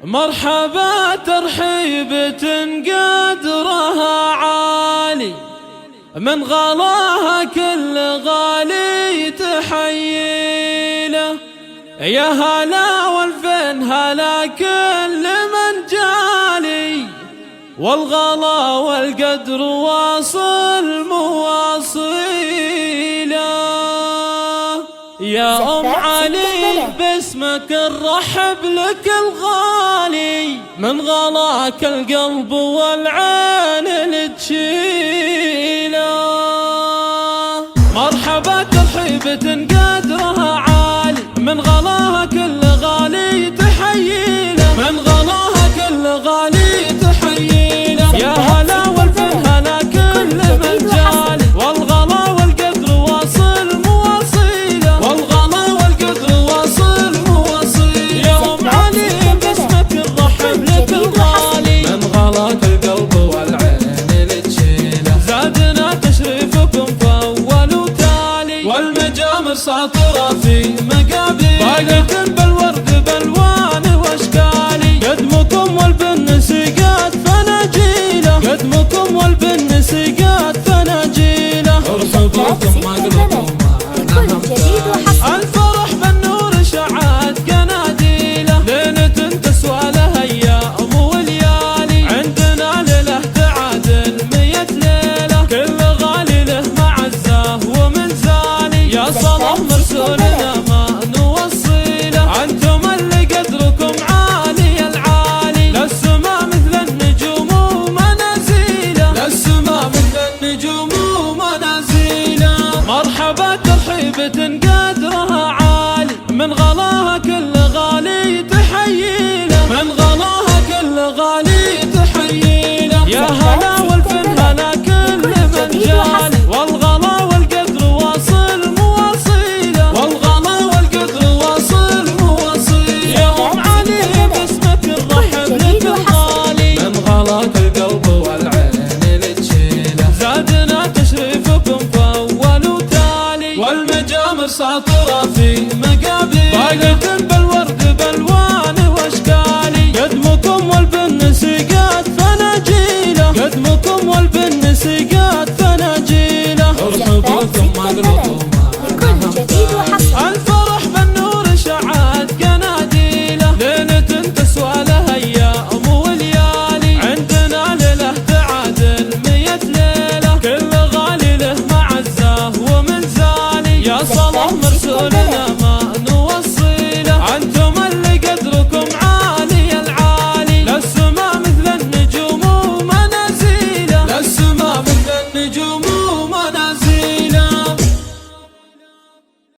مرحبا ترحيبة قدرها عالي، من غلاها كل غالي تحييله. يا هلا والفين هلا كل من جالي، والغلا والقدر واصل مواصيله. يا أم علي باسمك نرحب لك الغالي، من غلاك القلب والعين اللي تشيله. مرحبا ترحيبة قدرها عالي، من غلاها كل